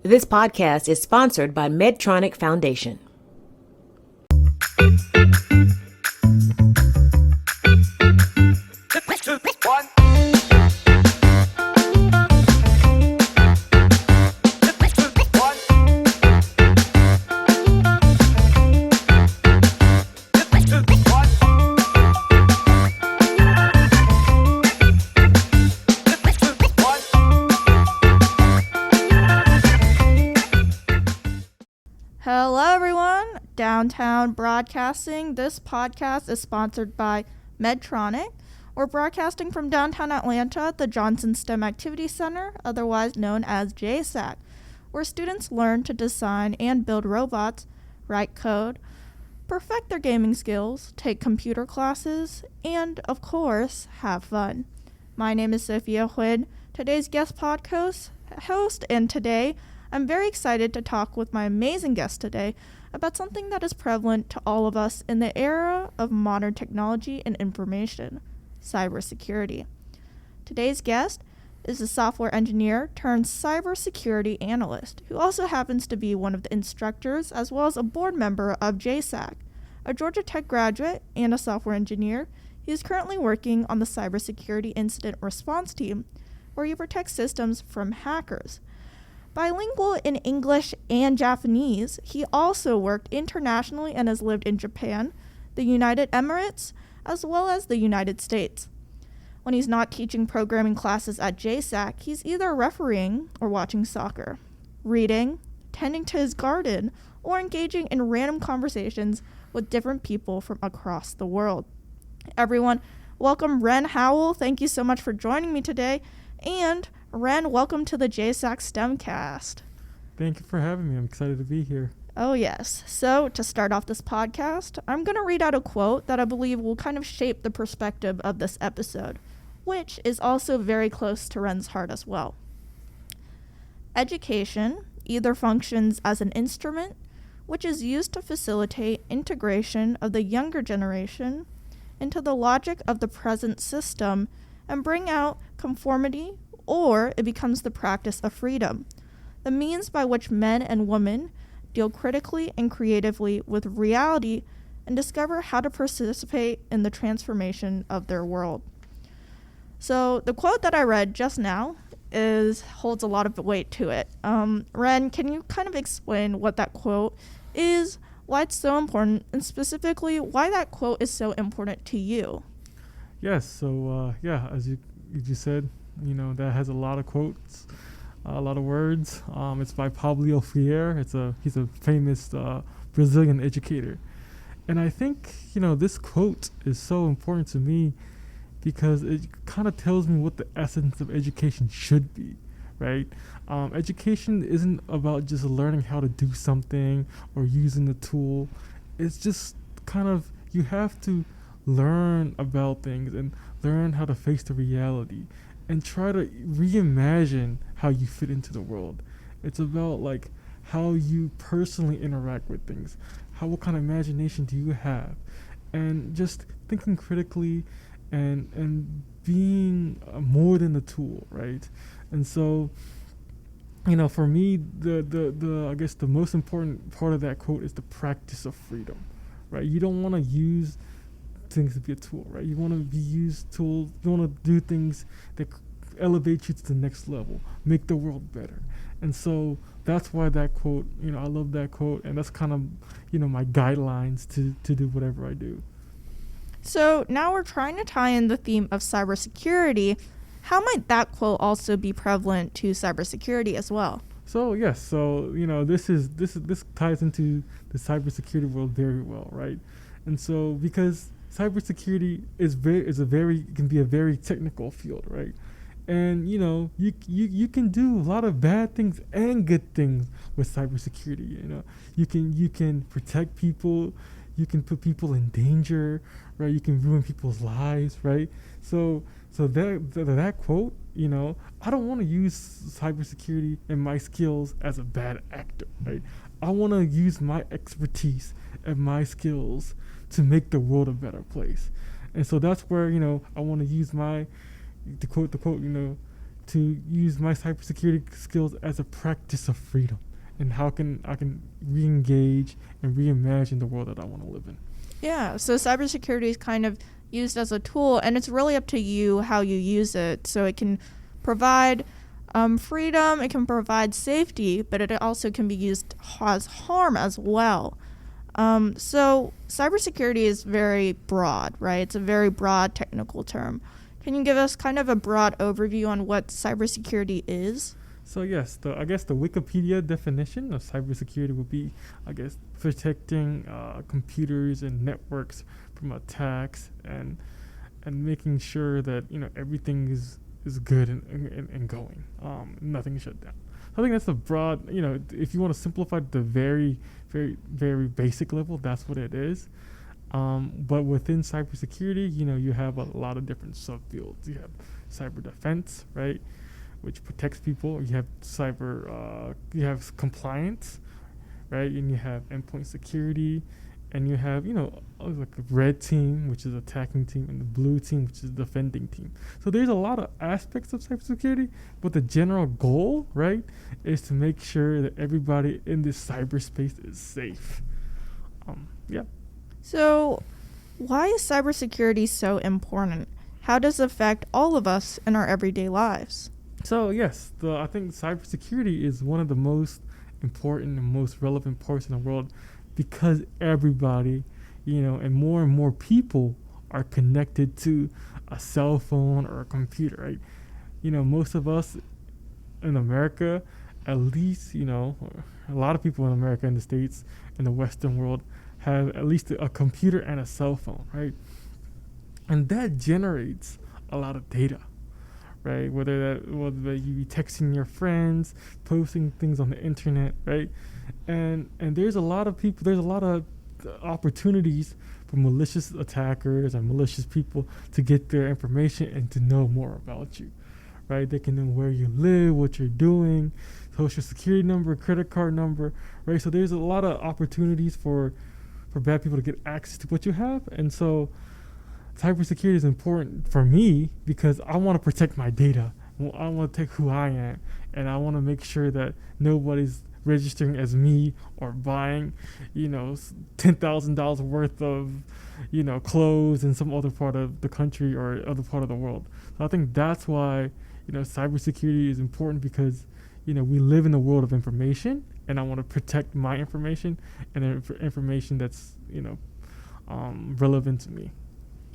This podcast is sponsored by Medtronic Foundation. Hello everyone, Downtown Broadcasting. This podcast is sponsored by Medtronic. We're broadcasting from downtown Atlanta at the Johnson STEM Activity Center, otherwise known as JSAC, where students learn to design and build robots, write code, perfect their gaming skills, take computer classes, and, of course, have fun. My name is Sophia Huynh, today's guest podcast host, and today I'm very excited to talk with my amazing guest today about something that is prevalent to all of us in the era of modern technology and information, cybersecurity. Today's guest is a software engineer turned cybersecurity analyst who also happens to be one of the instructors as well as a board member of JSAC. A Georgia Tech graduate and a software engineer, he is currently working on the cybersecurity incident response team where he protects systems from hackers. Bilingual in English and Japanese, he also worked internationally and has lived in Japan, the United Emirates, as well as the United States. When he's not teaching programming classes at JSAC, he's either refereeing or watching soccer, reading, tending to his garden, or engaging in random conversations with different people from across the world. Everyone, welcome Wren Howell. Thank you so much for joining me today. And Wren, welcome to the JSAC STEMcast. Thank you for having me. I'm excited to be here. Oh, yes. So, to start off this podcast, I'm going to read out a quote that I believe will kind of shape the perspective of this episode, which is also very close to Wren's heart as well. Education either functions as an instrument, which is used to facilitate integration of the younger generation into the logic of the present system and bring out conformity, or it becomes the practice of freedom, the means by which men and women deal critically and creatively with reality and discover how to participate in the transformation of their world. So the quote that I read just now holds a lot of weight to it. Wren, can you kind of explain what that quote is, why it's so important, and specifically why that quote is so important to you? Yes, so as you said, that has a lot of quotes, a lot of words. It's by Pablo Freire. He's a famous Brazilian educator. And I think, this quote is so important to me because it kind of tells me what the essence of education should be, right? Education isn't about just learning how to do something or using the tool. It's just kind of, you have to learn about things and learn how to face the reality and try to reimagine how you fit into the world. It's about like how you personally interact with things, what kind of imagination do you have, and just thinking critically and being more than a tool, right? And so, for me, the I guess the most important part of that quote is the practice of freedom, right? You don't want to use things to be a tool, right? You want to tools. You want to do things that elevate you to the next level, make the world better. And so that's why that quote, I love that quote, and that's kind of, my guidelines to do whatever I do. So now we're trying to tie in the theme of cybersecurity. How might that quote also be prevalent to cybersecurity as well? So yes, this ties into the cybersecurity world very well, right? And so because cybersecurity can be a very technical field, right? And you can do a lot of bad things and good things with cybersecurity. You can protect people, you can put people in danger, right? You can ruin people's lives, right? So that quote, I don't want to use cybersecurity and my skills as a bad actor, right? I want to use my expertise and my skills to make the world a better place. And so that's where, I want to use to quote, to use my cybersecurity skills as a practice of freedom, and how can I can re-engage and reimagine the world that I want to live in. Yeah, so cybersecurity is kind of used as a tool, and it's really up to you how you use it. So it can provide freedom, it can provide safety, but it also can be used as harm as well. So cybersecurity is very broad, right? It's a very broad technical term. Can you give us kind of a broad overview on what cybersecurity is? So yes, I guess the Wikipedia definition of cybersecurity would be, I guess, protecting computers and networks from attacks, and making sure that everything is good and going. Nothing is shut down. So I think that's a broad. If you want to simplify the very, very, very basic level, that's what it is. But within cybersecurity, you have a lot of different subfields. You have cyber defense, right, which protects people. You have you have compliance, right, and you have endpoint security, and you have like a red team, which is attacking team, and the blue team, which is defending team. So there's a lot of aspects of cybersecurity, but the general goal, right, is to make sure that everybody in this cyberspace is safe. Yeah. So why is cybersecurity so important? How does it affect all of us in our everyday lives? So yes, I think cybersecurity is one of the most important and most relevant parts in the world, because everybody, and more people are connected to a cell phone or a computer, right? Most of us in America, at least, a lot of people in America, in the States, in the Western world, have at least a computer and a cell phone, right? And that generates a lot of data, right? Whether you be texting your friends, posting things on the internet, right? And there's a lot of people, there's a lot of opportunities for malicious attackers and malicious people to get their information and to know more about you, right? They can know where you live, what you're doing, social security number, credit card number, right? So there's a lot of opportunities for bad people to get access to what you have. And so cybersecurity is important for me because I want to protect my data. I want to take who I am, and I want to make sure that nobody's registering as me or buying, $10,000 worth of, clothes in some other part of the country or other part of the world. So I think that's why, cybersecurity is important, because, we live in a world of information, and I want to protect my information and information that's, relevant to me.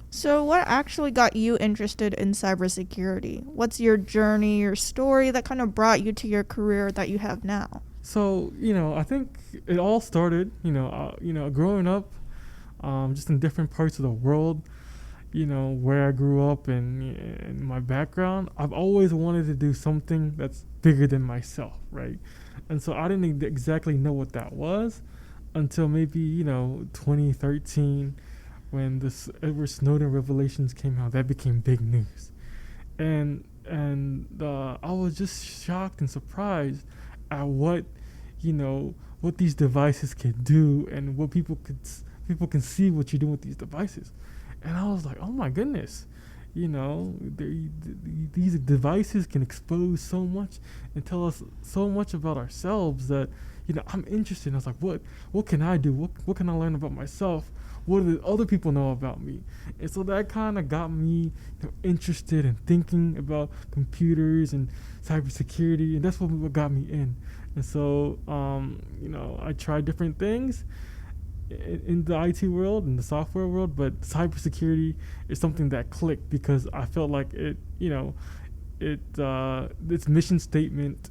So what actually got you interested in cybersecurity? What's your journey, your story that kind of brought you to your career that you have now? So, I think it all started, growing up, just in different parts of the world, where I grew up and my background. I've always wanted to do something that's bigger than myself, right? And so I didn't exactly know what that was until maybe, 2013, when this Edward Snowden revelations came out. That became big news. And I was just shocked and surprised at what these devices could do, and what people can see what you're doing with these devices. And I was like, oh my goodness, these devices can expose so much and tell us so much about ourselves that, I'm interested. I was like, what can I do? What can I learn about myself? What do the other people know about me? And so that kind of got me interested in thinking about computers and cybersecurity, and that's what got me in. And so, I tried different things in the IT world and the software world, but cybersecurity is something that clicked because I felt like its mission statement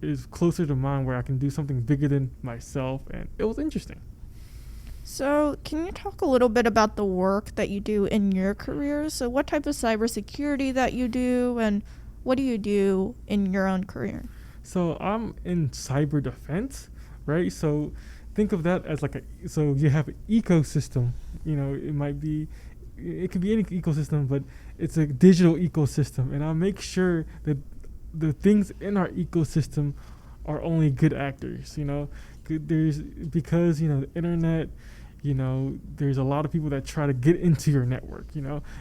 is closer to mine, where I can do something bigger than myself, and it was interesting. So can you talk a little bit about the work that you do in your career? So what type of cybersecurity that you do, and what do you do in your own career? So I'm in cyber defense, right? So think of that as so you have an ecosystem. It could be any ecosystem, but it's a digital ecosystem, and I make sure that the things in our ecosystem are only good actors. Because the internet, there's a lot of people that try to get into your network.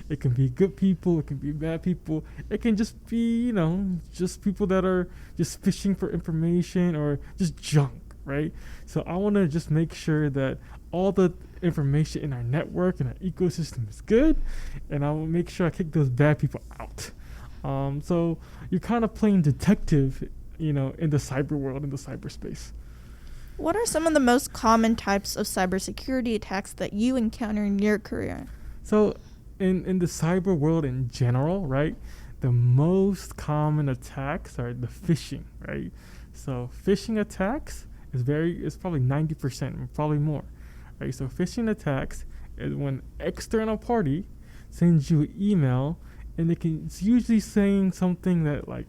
It can be good people, it can be bad people, it can just be, just people that are just fishing for information or just junk, right? So I want to just make sure that all the information in our network and our ecosystem is good, and I will make sure I kick those bad people out. So you're kind of playing detective, in the cyber world, in the cyberspace. What are some of the most common types of cybersecurity attacks that you encounter in your career? So in the cyber world in general, right, the most common attacks are the phishing, right? So phishing attacks is probably 90%, probably more, right? So phishing attacks is when external party sends you an email, and it's usually saying something that, like,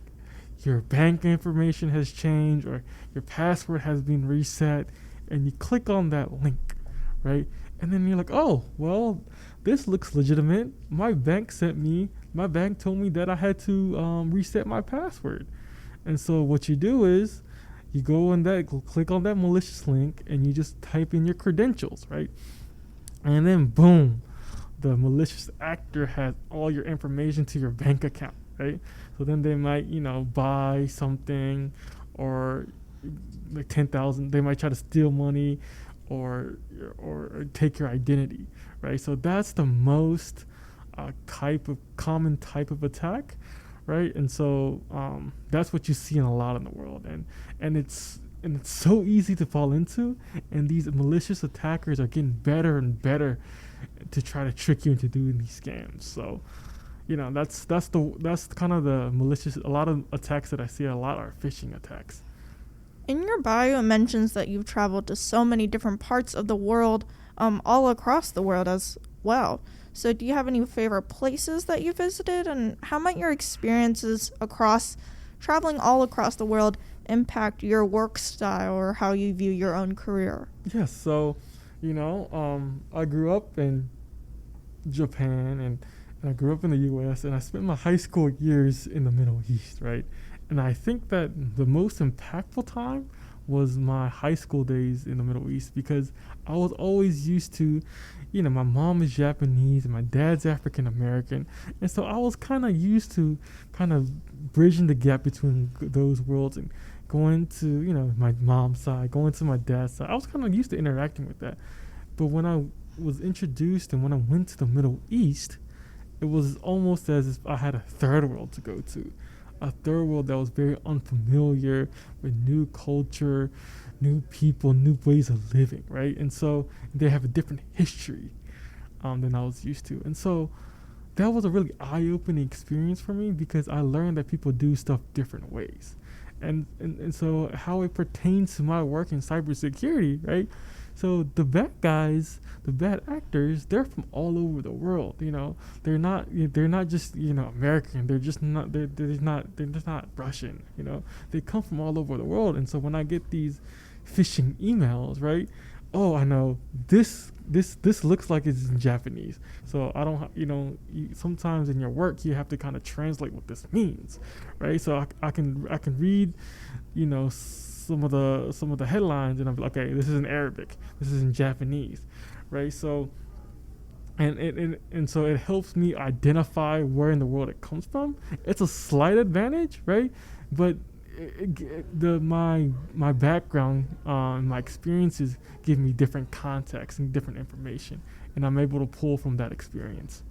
your bank information has changed or your password has been reset, and you click on that link, right? And then you're like, oh, well, this looks legitimate. My bank told me that I had to reset my password. And so what you do is you click on that malicious link, and you just type in your credentials, right? And then boom, the malicious actor has all your information to your bank account, right? So then they might, buy something, or like 10,000. They might try to steal money, or take your identity, right? So that's the most common type of attack, right? And so that's what you see in a lot in the world, and it's so easy to fall into, and these malicious attackers are getting better and better to try to trick you into doing these scams. So that's kind of the malicious. A lot of attacks that I see a lot are phishing attacks. In your bio, it mentions that you've traveled to so many different parts of the world, all across the world as well. So do you have any favorite places that you visited, and how might your experiences traveling all across the world impact your work style or how you view your own career? Yes, so I grew up in Japan, and I grew up in the U.S., and I spent my high school years in the Middle East, right? And I think that the most impactful time was my high school days in the Middle East, because I was always used to, my mom is Japanese and my dad's African American, and so I was kind of used to kind of bridging the gap between those worlds and going to, my mom's side, going to my dad's side. I was kind of used to interacting with that. But when I was introduced and when I went to the Middle East, it was almost as if I had a third world to go to. A third world that was very unfamiliar, with new culture, new people, new ways of living, right? And so they have a different history than I was used to. And so that was a really eye-opening experience for me, because I learned that people do stuff different ways. And so how it pertains to my work in cybersecurity, right? So the bad guys, the bad actors, they're from all over the world. They're not just American. They're just not Russian. They come from all over the world. And so when I get these phishing emails, right? Oh, I know this looks like it's in Japanese. So I don't, sometimes in your work you have to kind of translate what this means, right? So I can read, some of the headlines, and I'm like, okay, this is in Arabic, this is in Japanese, right? So and so it helps me identify where in the world it comes from. It's a slight advantage, right? But my background, my experiences give me different context and different information, and I'm able to pull from that experience.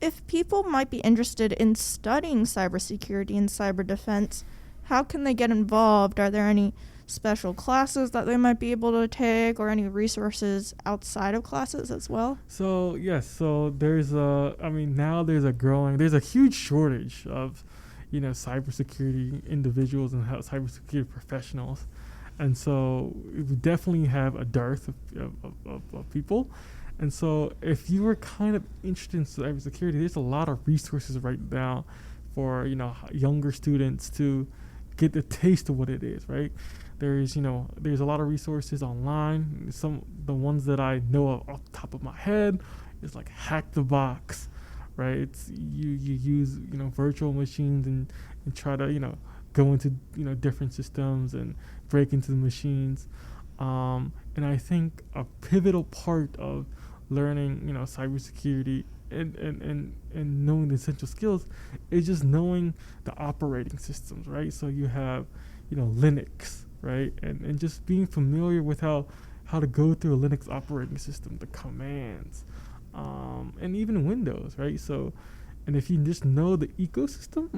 If people might be interested in studying cybersecurity and cyber defense, how can they get involved? Are there any special classes that they might be able to take, or any resources outside of classes as well? So yes, so there's a huge shortage of cybersecurity individuals and cybersecurity professionals, and so we definitely have a dearth of people. And so if you were kind of interested in cybersecurity, there's a lot of resources right now for younger students to get the taste of what it is, right? There's a lot of resources online. The ones that I know of off the top of my head is like Hack the Box, right? It's you use virtual machines and try to go into different systems and break into the machines. And I think a pivotal part of learning, cybersecurity and knowing the essential skills is just knowing the operating systems, right? So you have, Linux, right? And just being familiar with how to go through a Linux operating system, the commands, and even Windows, right? So, and if you just know the ecosystem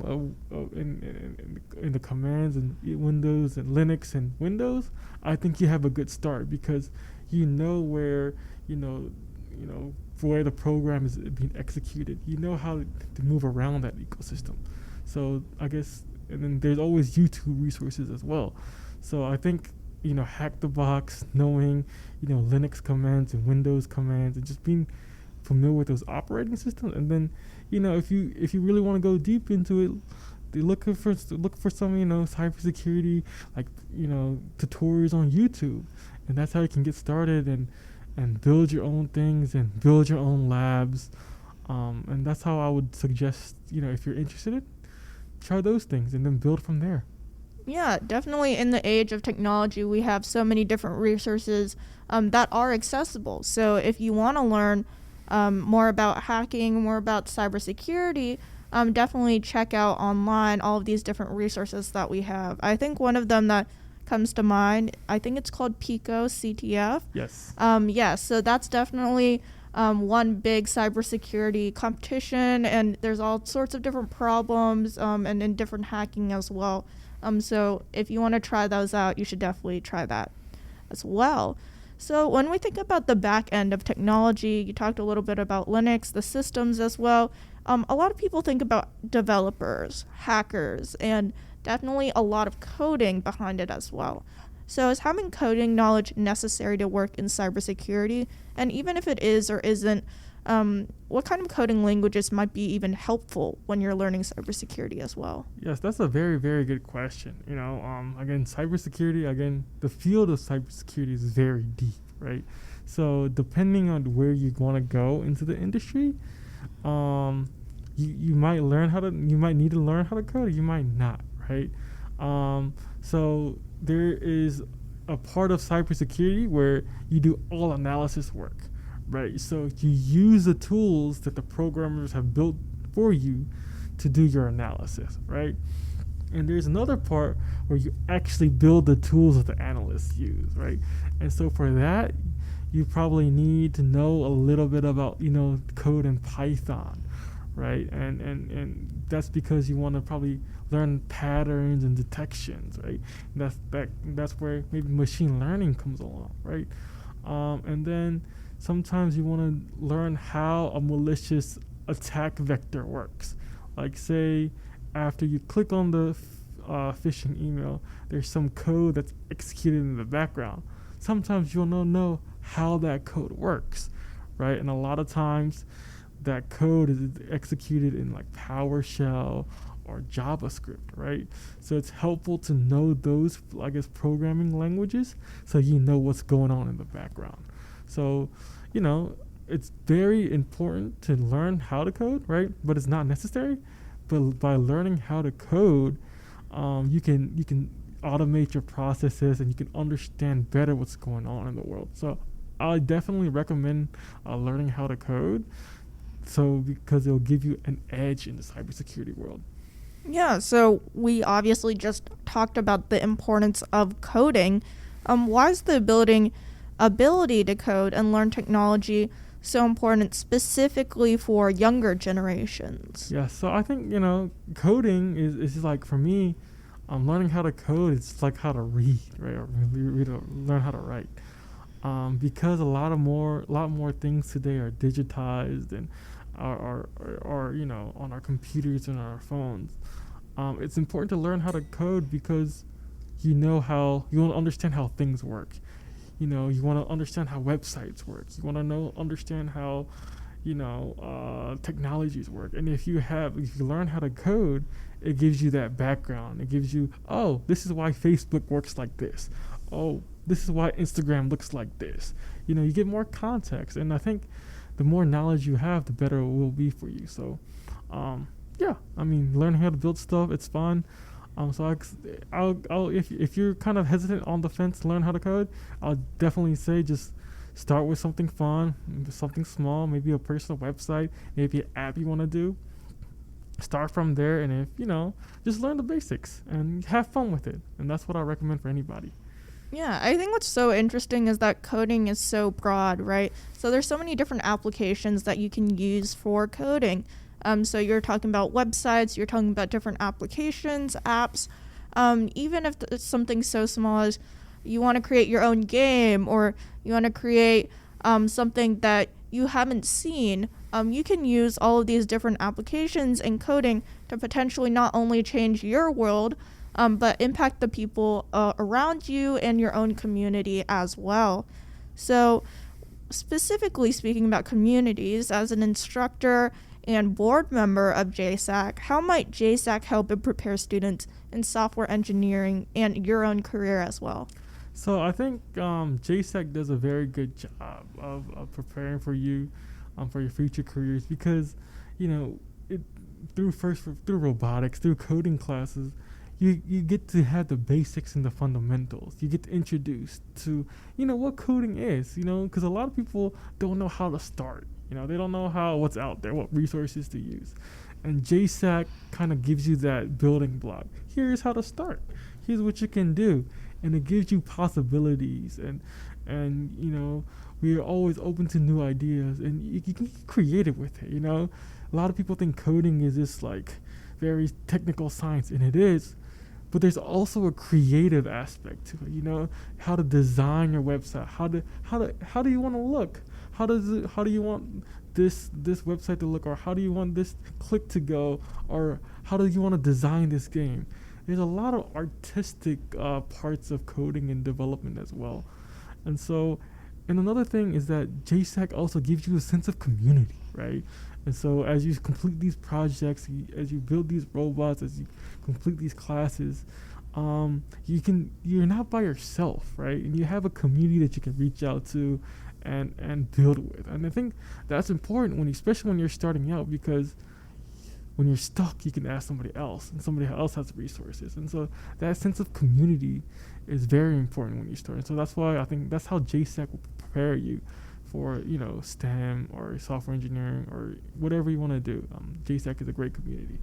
in the commands and Windows and Linux and Windows, I think you have a good start because you know where, where the program is being executed. You know how to move around that ecosystem. So I guess, and then there's always YouTube resources as well. So I think, hack the box, knowing, Linux commands and Windows commands, and just being familiar with those operating systems. And then, if you really want to go deep into it, look for some, cybersecurity, like, tutorials on YouTube. And that's how you can get started and build your own things and build your own labs. And that's how I would suggest, if you're interested, try those things and then build from there. Yeah, definitely in the age of technology, we have so many different resources that are accessible. So if you want to learn more about hacking, more about cybersecurity, definitely check out online all of these different resources that we have. I think one of them that comes to mind, I think it's called Pico CTF. Yes. So that's definitely one big cybersecurity competition, and there's all sorts of different problems and in different hacking as well. So if you want to try those out, you should definitely try that as well. So when we think about the back end of technology, you talked a little bit about Linux, the systems as well. A lot of people think about developers, hackers, and definitely a lot of coding behind it as well. So is having coding knowledge necessary to work in cybersecurity? And even if it is or isn't, what kind of coding languages might be even helpful when you're learning cybersecurity as well? Yes, that's a very, very good question. Again, cybersecurity, the field of cybersecurity is very deep, right? So depending on where you want to go into the industry, you might need to learn how to code, or you might not, right? So there is a part of cybersecurity where you do all analysis work, right? So you use the tools that the programmers have built for you to do your analysis, right? And there's another part where you actually build the tools that the analysts use, right? And so for that, you probably need to know a little bit about, code in Python, right? And that's because you want to probably learn patterns and detections, right? That's where maybe machine learning comes along, right? And then sometimes you want to learn how a malicious attack vector works. Like, say, after you click on the phishing email, there's some code that's executed in the background. Sometimes you'll know how that code works, right? And a lot of times that code is executed in like PowerShell or JavaScript, right? So it's helpful to know those, programming languages so you know what's going on in the background. So, it's very important to learn how to code, right? But it's not necessary. But by learning how to code, you can automate your processes and you can understand better what's going on in the world. So I definitely recommend learning how to code. So because it'll give you an edge in the cybersecurity world. Yeah, so we obviously just talked about the importance of coding. Why is the ability to code and learn technology so important specifically for younger generations? Yeah, so I think, coding is like, for me, learning how to code is like how to read, right? Or learn how to write. Because a lot more things today are digitized and are on our computers and on our phones. It's important to learn how to code because you want to understand how things work. You want to understand how websites work. You want to understand how technologies work. And if you learn how to code, it gives you that background. It gives you, this is why Facebook works like this. This is why Instagram looks like this. You get more context. And I think the more knowledge you have, the better it will be for you. So, learning how to build stuff, it's fun. So I'll if you're kind of hesitant on the fence to learn how to code, I'll definitely say just start with something fun, something small, maybe a personal website, maybe an app you want to do. Start from there, and if just learn the basics and have fun with it. And that's what I recommend for anybody. Yeah, I think what's so interesting is that coding is so broad, right? So there's so many different applications that you can use for coding. So you're talking about websites, you're talking about different applications, apps. Even if it's something so small as you want to create your own game, or you want to create something that you haven't seen, you can use all of these different applications and coding to potentially not only change your world, but impact the people around you and your own community as well. So specifically speaking about communities, as an instructor and board member of JSAC, how might JSAC help and prepare students in software engineering and your own career as well? So I think JSAC does a very good job of preparing for you for your future careers, because through robotics, through coding classes, you get to have the basics and the fundamentals. You get introduced to what coding is, because a lot of people don't know how to start. They don't know what's out there, what resources to use. And JSAC kind of gives you that building block. Here's how to start. Here's what you can do. And it gives you possibilities. And we are always open to new ideas. And you can get creative with it, A lot of people think coding is this very technical science, and it is. But there's also a creative aspect to it, how to design your website. How do you want to look? How do you want this website to look, or how do you want this click to go, or how do you want to design this game? There's a lot of artistic parts of coding and development as well. And another thing is that JSAC also gives you a sense of community, right? And so as you complete these projects, as you build these robots, as you complete these classes, you're not by yourself, right? And you have a community that you can reach out to and build with. And I think that's important especially when you're starting out, because when you're stuck, you can ask somebody else, and somebody else has resources. And so that sense of community is very important when you start. And so that's why I think that's how JSAC will prepare you for STEM or software engineering or whatever you want to do. JSAC is a great community.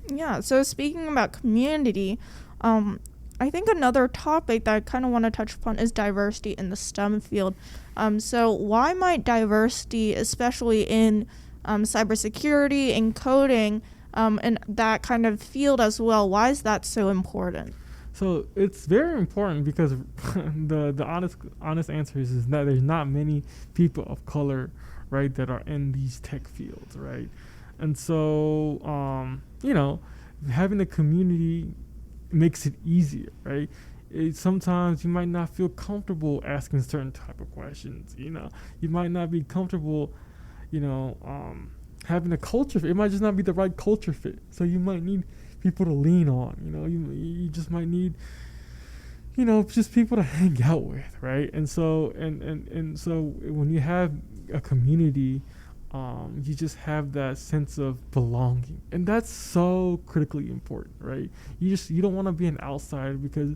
Yeah, so speaking about community, I think another topic that I kind of want to touch upon is diversity in the STEM field. So why might diversity, especially in cybersecurity and coding, and that kind of field as well, why is that so important? So it's very important because the honest answer is that there's not many people of color, right, that are in these tech fields, right? And so having a community makes it easier, right? Sometimes you might not feel comfortable asking certain type of questions. You might not be comfortable having a culture fit. It might just not be the right culture fit. So you might need people to lean on. You just might need just people to hang out with, right? And so and so when you have a community, you just have that sense of belonging, and that's so critically important, right? You don't want to be an outsider because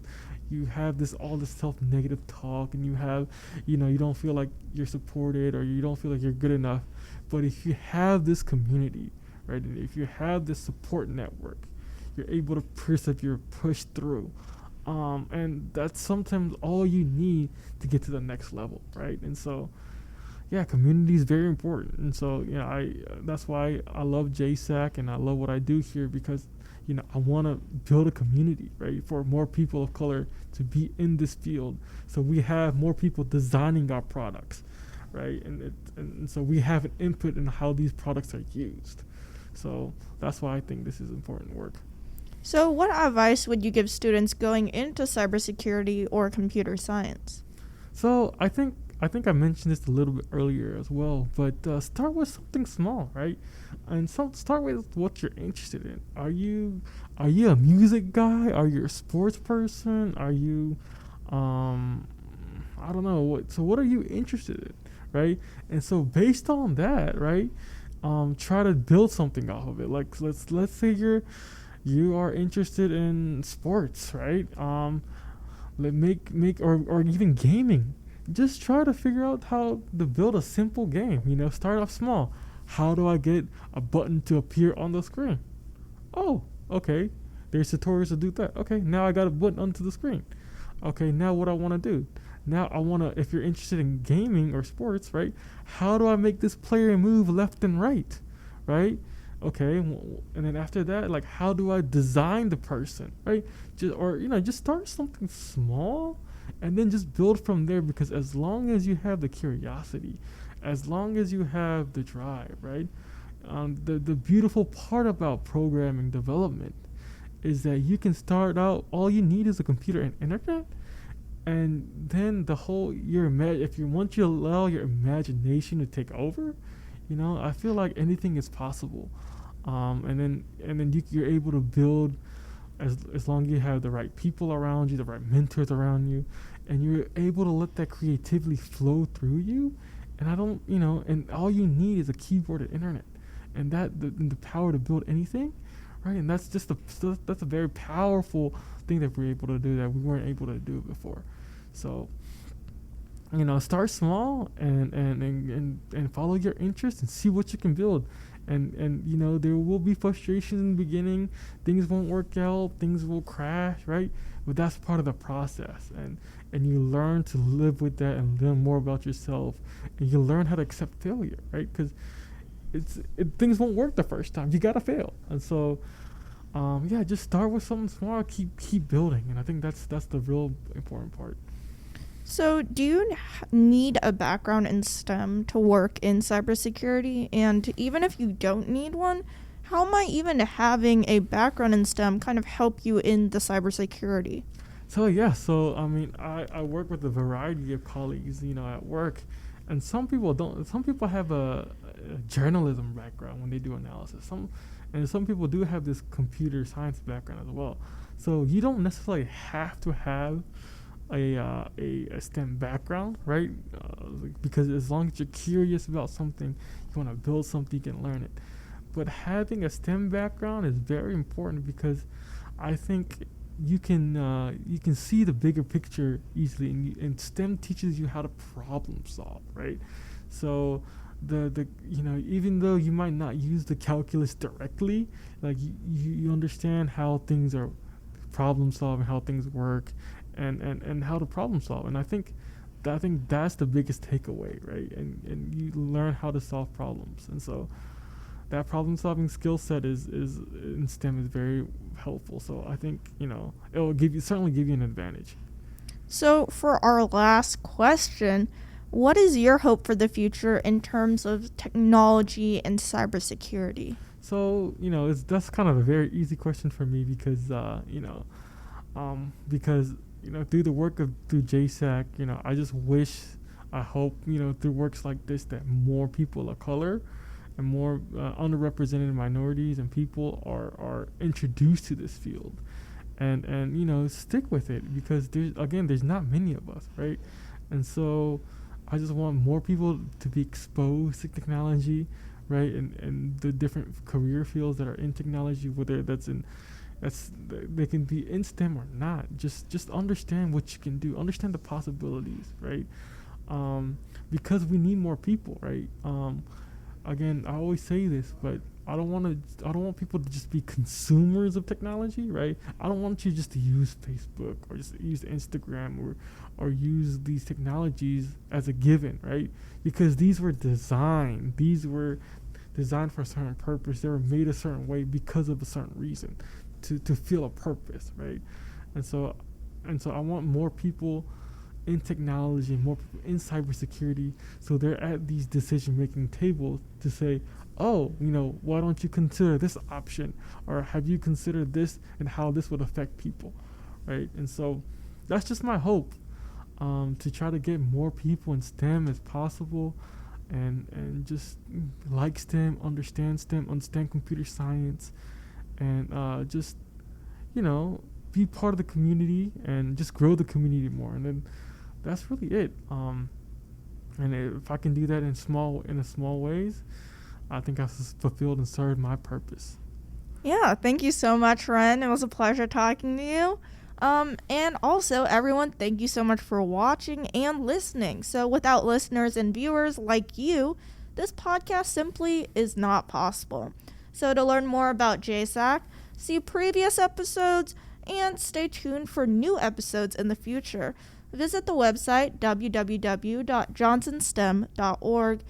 you have all this self-negative talk, and you don't feel like you're supported, or you don't feel like you're good enough. But if you have this community, right, and if you have this support network, you're able to persevere, push through, and that's sometimes all you need to get to the next level, right? And so community is very important. And so that's why I love JSAC and I love what I do here, because I want to build a community, right, for more people of color to be in this field, so we have more people designing our products, right, and so we have an input in how these products are used. So that's why I think this is important work. So what advice would you give students going into cybersecurity or computer science? So I think I mentioned this a little bit earlier as well, but start with something small, right? And start with what you're interested in. Are you a music guy? Are you a sports person? Are you, I don't know what. So what are you interested in, right? And so based on that, right, try to build something off of it. Like let's say you are interested in sports, right? Or even gaming. Just try to figure out how to build a simple game. Start off small. How do I get a button to appear on the screen? Oh, okay. There's tutorials to do that. Okay, now I got a button onto the screen. Okay, now what I want to do? Now I want to, if you're interested in gaming or sports, right? How do I make this player move left and right, right? Okay, and then after that, like, how do I design the person, right? Just start something small, and then just build from there. Because as long as you have the curiosity, as long as you have the drive, right? The beautiful part about programming development is that you can start out. All you need is a computer and internet, and then if you want to allow your imagination to take over, I feel like anything is possible. And then you're able to build as long as you have the right people around you, the right mentors around you, and you're able to let that creativity flow through you. And all you need is a keyboard and internet, and the power to build anything, right? And that's a very powerful thing that we're able to do that we weren't able to do before. So, start small and follow your interests and see what you can build. And there will be frustration in the beginning. Things won't work out. Things will crash, right? But that's part of the process. And you learn to live with that and learn more about yourself. And you learn how to accept failure, right? Because things won't work the first time. You gotta fail. And so, just start with something small. Keep building. And I think that's the real important part. So, do you need a background in STEM to work in cybersecurity? And even if you don't need one, how might even having a background in STEM kind of help you in the cybersecurity? I work with a variety of colleagues, at work, and some people don't. Some people have a journalism background when they do analysis. Some people do have this computer science background as well. So you don't necessarily have to have a STEM background, right? Because as long as you're curious about something, you want to build something, you can learn it. But having a STEM background is very important, because I think you can see the bigger picture easily, and STEM teaches you how to problem solve, right? So even though you might not use the calculus directly, like you understand how things are problem solving, how things work, and how to problem solve. And I think that's the biggest takeaway, right? And you learn how to solve problems. And so that problem solving skill set is in STEM is very helpful. So I think, it will certainly give you an advantage. So for our last question, what is your hope for the future in terms of technology and cybersecurity? So, that's kind of a very easy question for me, because through the work through JSAC, I just I hope, through works like this, that more people of color and more underrepresented minorities and people are introduced to this field, and stick with it, because there's not many of us, right? And so I just want more people to be exposed to technology, right? And the different career fields that are in technology, whether they can be in STEM or not. Just understand what you can do. Understand the possibilities, right? Because we need more people, right? Again, I always say this, but I don't want people to just be consumers of technology, right? I don't want you just to use Facebook or just use Instagram or use these technologies as a given, right? Because these were designed for a certain purpose. They were made a certain way because of a certain reason, to feel a purpose, right? And so I want more people in technology, more people in cybersecurity, so they're at these decision-making tables to say, oh, why don't you consider this option, or have you considered this and how this would affect people, right? And so that's just my hope, to try to get more people in STEM as possible, and just like STEM, understand computer science, and just be part of the community and just grow the community more. And then that's really it. And if I can do that in small ways, I think I've fulfilled and served my purpose. Yeah, thank you so much, Wren. It was a pleasure talking to you. And also, everyone, thank you so much for watching and listening. So without listeners and viewers like you, this podcast simply is not possible. So to learn more about JSAC, see previous episodes, and stay tuned for new episodes in the future, visit the website www.johnsonstem.org.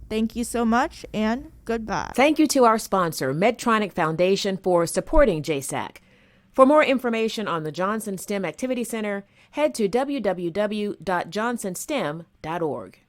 Thank you so much, and goodbye. Thank you to our sponsor, Medtronic Foundation, for supporting JSAC. For more information on the Johnson STEM Activity Center, head to www.johnsonstem.org.